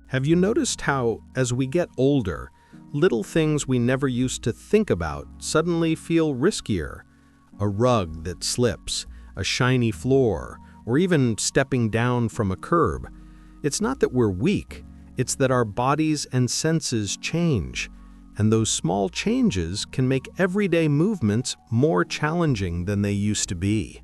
Have you noticed how, as we get older, little things we never used to think about suddenly feel riskier? A rug that slips, a shiny floor, or even stepping down from a curb. It's not that we're weak, it's that our bodies and senses change, and those small changes can make everyday movements more challenging than they used to be.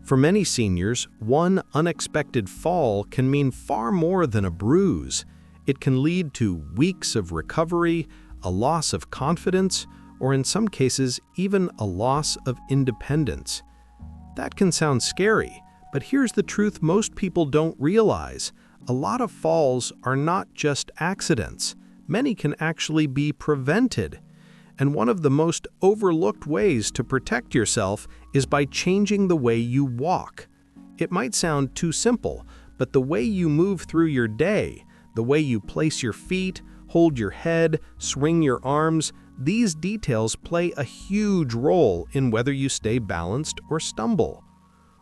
For many seniors, one unexpected fall can mean far more than a bruise. It can lead to weeks of recovery, a loss of confidence, or in some cases, even a loss of independence. That can sound scary, but here's the truth most people don't realize. A lot of falls are not just accidents. Many can actually be prevented. And one of the most overlooked ways to protect yourself is by changing the way you walk. It might sound too simple, but the way you move through your day, the way you place your feet, hold your head, swing your arms, these details play a huge role in whether you stay balanced or stumble.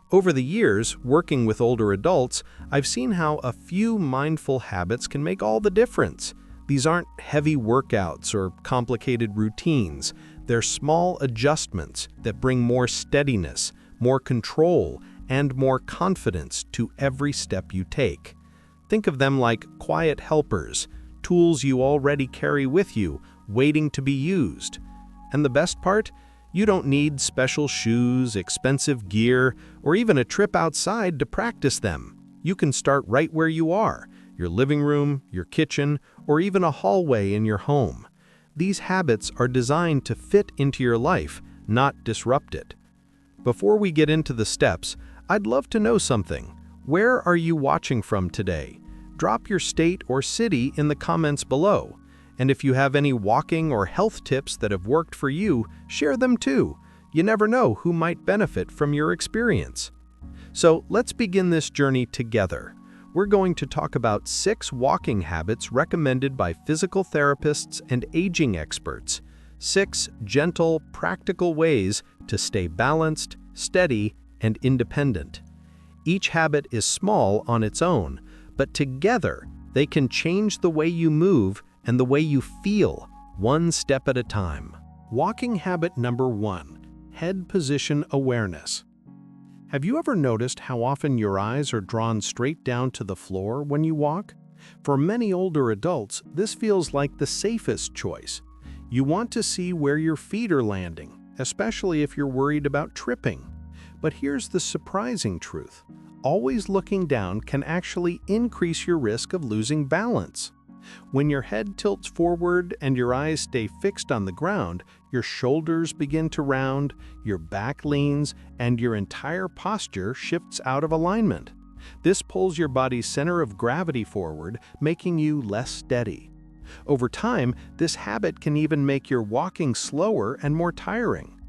Over the years, working with older adults, I've seen how a few mindful habits can make all the difference. These aren't heavy workouts or complicated routines. They're small adjustments that bring more steadiness, more control, and more confidence to every step you take. Think of them like quiet helpers, tools you already carry with you, waiting to be used. And the best part? You don't need special shoes, expensive gear, or even a trip outside to practice them. You can start right where you are, your living room, your kitchen, or even a hallway in your home. These habits are designed to fit into your life, not disrupt it. Before we get into the steps, I'd love to know something. Where are you watching from today? Drop your state or city in the comments below. And if you have any walking or health tips that have worked for you, share them too. You never know who might benefit from your experience. So let's begin this journey together. We're going to talk about 6 walking habits recommended by physical therapists and aging experts. 6 gentle, practical ways to stay balanced, steady, and independent. Each habit is small on its own, but together they can change the way you move and the way you feel, one step at a time. Walking habit number 1, head position awareness. Have you ever noticed how often your eyes are drawn straight down to the floor when you walk? For many older adults, this feels like the safest choice. You want to see where your feet are landing, especially if you're worried about tripping. But here's the surprising truth. Always looking down can actually increase your risk of losing balance. When your head tilts forward and your eyes stay fixed on the ground, your shoulders begin to round, your back leans, and your entire posture shifts out of alignment. This pulls your body's center of gravity forward, making you less steady. Over time, this habit can even make your walking slower and more tiring.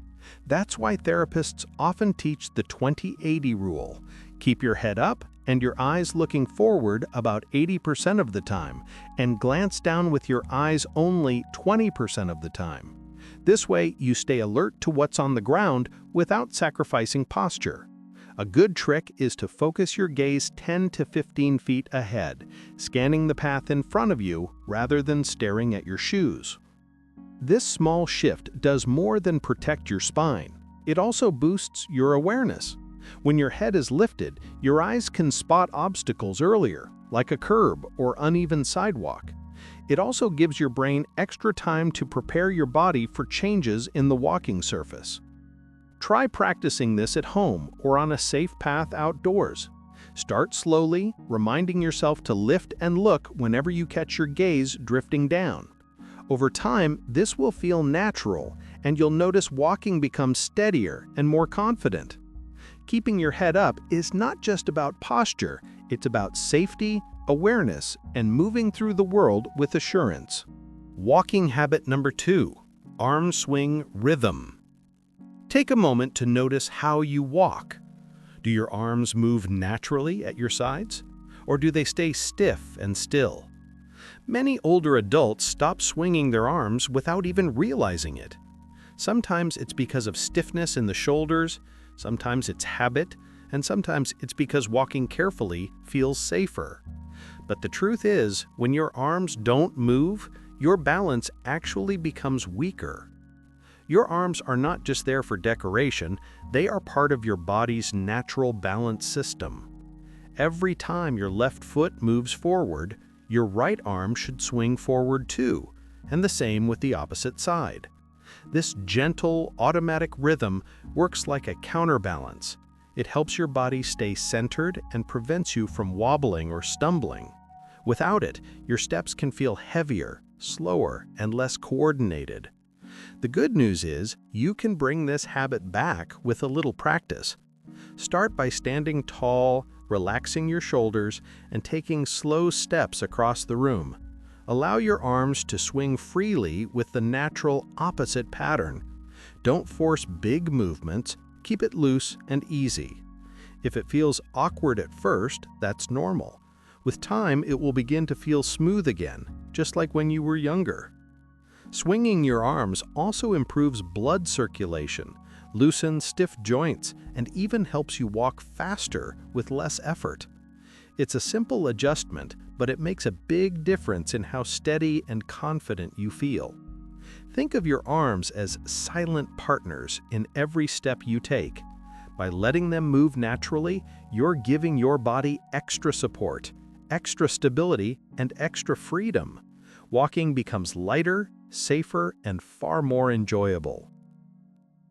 That's why therapists often teach the 20-80 rule. Keep your head up and your eyes looking forward about 80% of the time, and glance down with your eyes only 20% of the time. This way, you stay alert to what's on the ground without sacrificing posture. A good trick is to focus your gaze 10 to 15 feet ahead, scanning the path in front of you rather than staring at your shoes. This small shift does more than protect your spine. It also boosts your awareness. When your head is lifted, your eyes can spot obstacles earlier, like a curb or uneven sidewalk. It also gives your brain extra time to prepare your body for changes in the walking surface. Try practicing this at home or on a safe path outdoors. Start slowly, reminding yourself to lift and look whenever you catch your gaze drifting down. Over time, this will feel natural, and you'll notice walking becomes steadier and more confident. Keeping your head up is not just about posture, it's about safety, awareness, and moving through the world with assurance. Walking habit number 2, arm swing rhythm. Take a moment to notice how you walk. Do your arms move naturally at your sides? Or do they stay stiff and still? Many older adults stop swinging their arms without even realizing it. Sometimes it's because of stiffness in the shoulders, sometimes it's habit, and sometimes it's because walking carefully feels safer. But the truth is, when your arms don't move, your balance actually becomes weaker. Your arms are not just there for decoration, they are part of your body's natural balance system. Every time your left foot moves forward, your right arm should swing forward too, and the same with the opposite side. This gentle, automatic rhythm works like a counterbalance. It helps your body stay centered and prevents you from wobbling or stumbling. Without it, your steps can feel heavier, slower, and less coordinated. The good news is, you can bring this habit back with a little practice. Start by standing tall, relaxing your shoulders, and taking slow steps across the room. Allow your arms to swing freely with the natural opposite pattern. Don't force big movements, keep it loose and easy. If it feels awkward at first, that's normal. With time, it will begin to feel smooth again, just like when you were younger. Swinging your arms also improves blood circulation, loosens stiff joints, and even helps you walk faster with less effort. It's a simple adjustment, but it makes a big difference in how steady and confident you feel. Think of your arms as silent partners in every step you take. By letting them move naturally, you're giving your body extra support, extra stability, and extra freedom. Walking becomes lighter, safer, and far more enjoyable.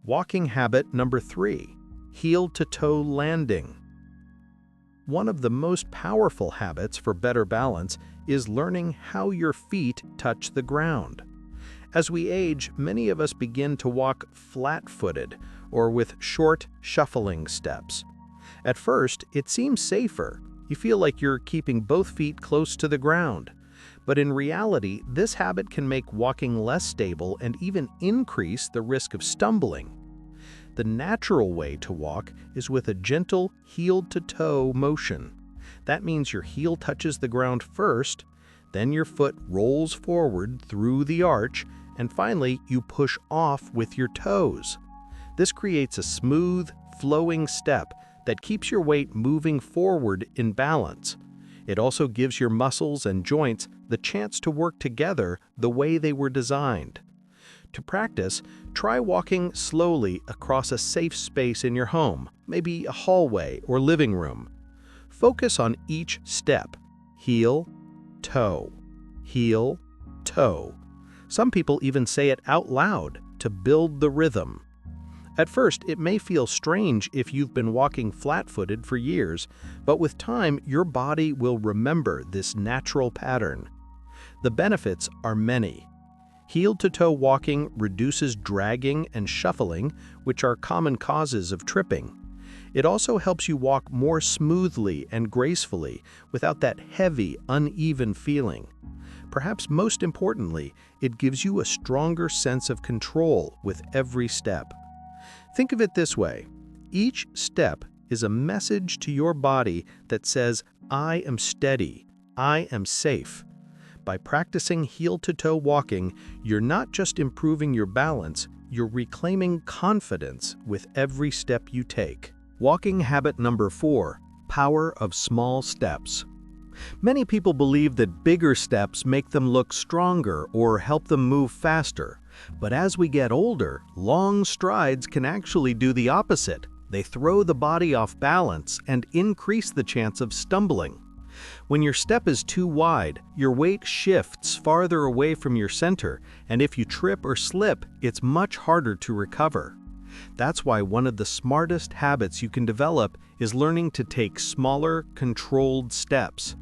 Walking habit number 3, heel-to-toe landing. One of the most powerful habits for better balance is learning how your feet touch the ground. As we age, many of us begin to walk flat-footed or with short, shuffling steps. At first, it seems safer. You feel like you're keeping both feet close to the ground. But in reality, this habit can make walking less stable and even increase the risk of stumbling. The natural way to walk is with a gentle heel-to-toe motion. That means your heel touches the ground first, then your foot rolls forward through the arch, and finally you push off with your toes. This creates a smooth, flowing step that keeps your weight moving forward in balance. It also gives your muscles and joints the chance to work together the way they were designed. To practice, try walking slowly across a safe space in your home, maybe a hallway or living room. Focus on each step: heel, toe, heel, toe. Some people even say it out loud to build the rhythm. At first, it may feel strange if you've been walking flat-footed for years, but with time, your body will remember this natural pattern. The benefits are many. Heel-to-toe walking reduces dragging and shuffling, which are common causes of tripping. It also helps you walk more smoothly and gracefully without that heavy, uneven feeling. Perhaps most importantly, it gives you a stronger sense of control with every step. Think of it this way: each step is a message to your body that says, "I am steady, I am safe." By practicing heel-to-toe walking, you're not just improving your balance, you're reclaiming confidence with every step you take. Walking habit number 4, power of small steps. Many people believe that bigger steps make them look stronger or help them move faster. But as we get older, long strides can actually do the opposite. They throw the body off balance and increase the chance of stumbling. When your step is too wide, your weight shifts farther away from your center, and if you trip or slip, it's much harder to recover. That's why one of the smartest habits you can develop is learning to take smaller, controlled steps.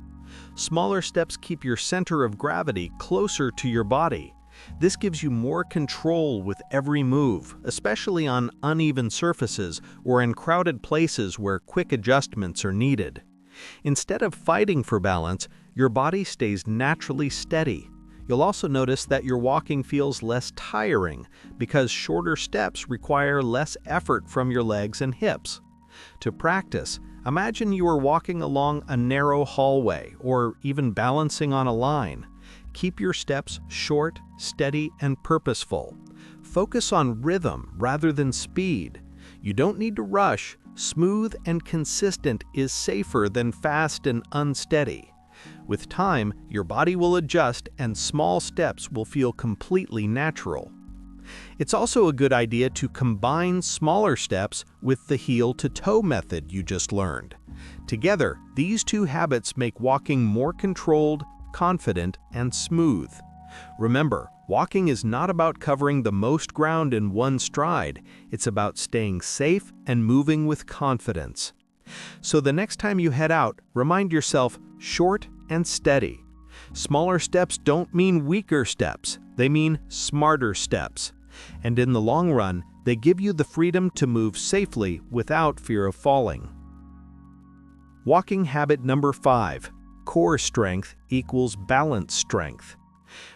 Smaller steps keep your center of gravity closer to your body. This gives you more control with every move, especially on uneven surfaces or in crowded places where quick adjustments are needed. Instead of fighting for balance, your body stays naturally steady. You'll also notice that your walking feels less tiring because shorter steps require less effort from your legs and hips. To practice, imagine you are walking along a narrow hallway or even balancing on a line. Keep your steps short, steady, and purposeful. Focus on rhythm rather than speed. You don't need to rush. Smooth and consistent is safer than fast and unsteady. With time, your body will adjust and small steps will feel completely natural. It's also a good idea to combine smaller steps with the heel-to-toe method you just learned. Together, these two habits make walking more controlled, confident, and smooth. Remember, walking is not about covering the most ground in one stride. It's about staying safe and moving with confidence. So the next time you head out, remind yourself, short and steady. Smaller steps don't mean weaker steps. They mean smarter steps. And in the long run, they give you the freedom to move safely without fear of falling. Walking habit number 5. Core strength equals balance strength.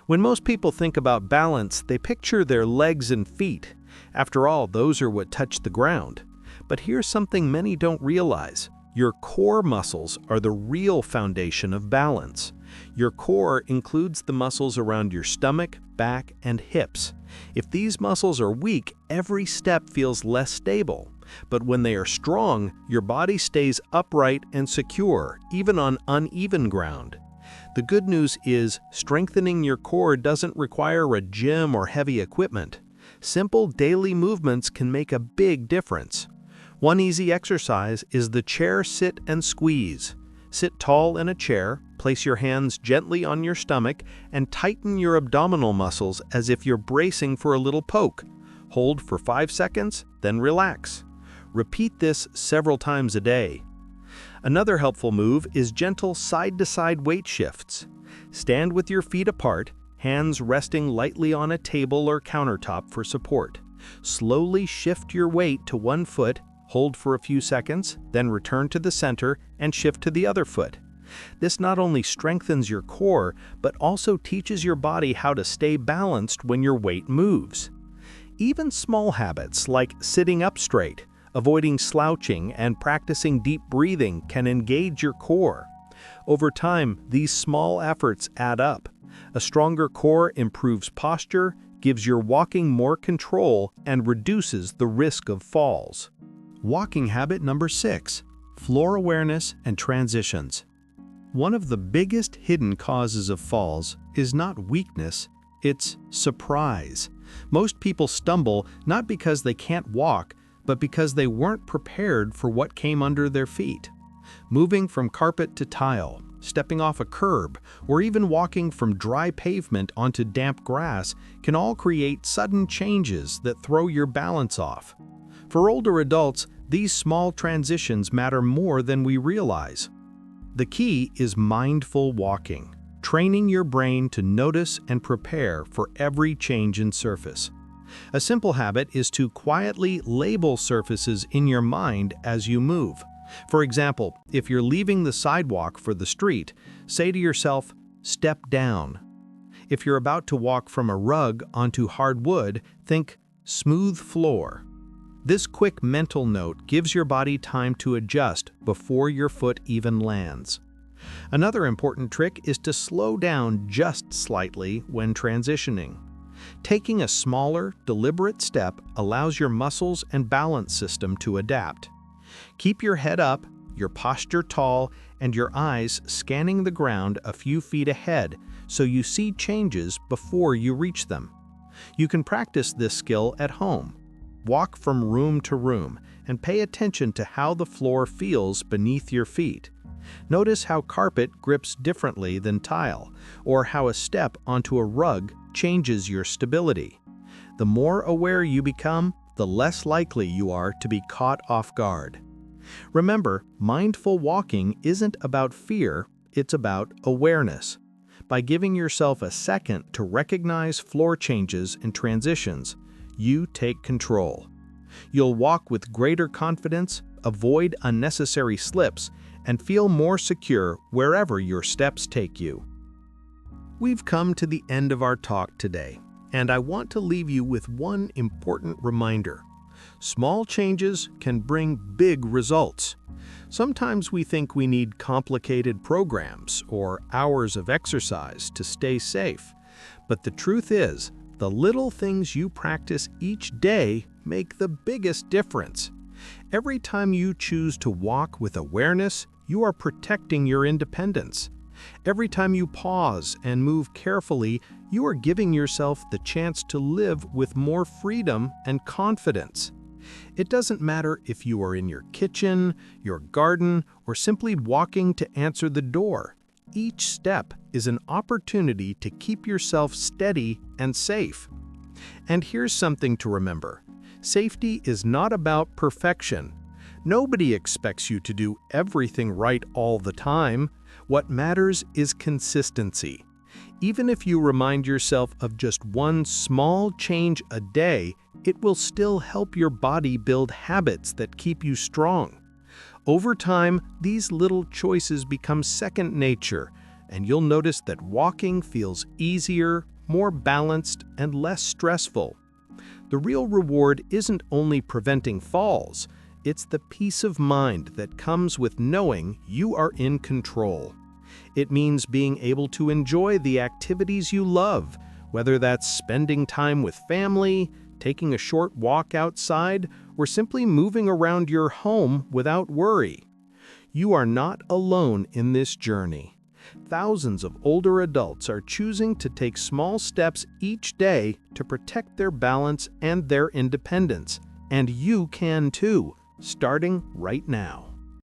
When most people think about balance, they picture their legs and feet. After all, those are what touch the ground. But here's something many don't realize. Your core muscles are the real foundation of balance. Your core includes the muscles around your stomach, back, and hips. If these muscles are weak, every step feels less stable. But when they are strong, your body stays upright and secure, even on uneven ground. The good news is, strengthening your core doesn't require a gym or heavy equipment. Simple daily movements can make a big difference. One easy exercise is the chair sit and squeeze. Sit tall in a chair, place your hands gently on your stomach, and tighten your abdominal muscles as if you're bracing for a little poke. Hold for 5 seconds, then relax. Repeat this several times a day. Another helpful move is gentle side-to-side weight shifts. Stand with your feet apart, hands resting lightly on a table or countertop for support. Slowly shift your weight to one foot, hold for a few seconds, then return to the center and shift to the other foot. This not only strengthens your core, but also teaches your body how to stay balanced when your weight moves. Even small habits like sitting up straight, avoiding slouching, and practicing deep breathing can engage your core. Over time, these small efforts add up. A stronger core improves posture, gives your walking more control, and reduces the risk of falls. Walking habit number 6. Floor awareness and transitions. One of the biggest hidden causes of falls is not weakness, it's surprise. Most people stumble not because they can't walk, but because they weren't prepared for what came under their feet. Moving from carpet to tile, stepping off a curb, or even walking from dry pavement onto damp grass can all create sudden changes that throw your balance off. For older adults, these small transitions matter more than we realize. The key is mindful walking, training your brain to notice and prepare for every change in surface. A simple habit is to quietly label surfaces in your mind as you move. For example, if you're leaving the sidewalk for the street, say to yourself, "Step down." If you're about to walk from a rug onto hard wood, think, "Smooth floor." This quick mental note gives your body time to adjust before your foot even lands. Another important trick is to slow down just slightly when transitioning. Taking a smaller, deliberate step allows your muscles and balance system to adapt. Keep your head up, your posture tall, and your eyes scanning the ground a few feet ahead so you see changes before you reach them. You can practice this skill at home. Walk from room to room and pay attention to how the floor feels beneath your feet. Notice how carpet grips differently than tile, or how a step onto a rug changes your stability. The more aware you become, the less likely you are to be caught off guard. Remember, mindful walking isn't about fear, it's about awareness. By giving yourself a second to recognize floor changes and transitions, you take control. You'll walk with greater confidence, avoid unnecessary slips, and feel more secure wherever your steps take you. We've come to the end of our talk today, and I want to leave you with one important reminder. Small changes can bring big results. Sometimes we think we need complicated programs or hours of exercise to stay safe, but the truth is, the little things you practice each day make the biggest difference. Every time you choose to walk with awareness, you are protecting your independence. Every time you pause and move carefully, you are giving yourself the chance to live with more freedom and confidence. It doesn't matter if you are in your kitchen, your garden, or simply walking to answer the door. Each step is an opportunity to keep yourself steady and safe. And here's something to remember. Safety is not about perfection. Nobody expects you to do everything right all the time. What matters is consistency. Even if you remind yourself of just one small change a day, it will still help your body build habits that keep you strong. Over time, these little choices become second nature, and you'll notice that walking feels easier, more balanced, and less stressful. The real reward isn't only preventing falls, it's the peace of mind that comes with knowing you are in control. It means being able to enjoy the activities you love, whether that's spending time with family, taking a short walk outside, or simply moving around your home without worry. You are not alone in this journey. Thousands of older adults are choosing to take small steps each day to protect their balance and their independence. And you can too, starting right now.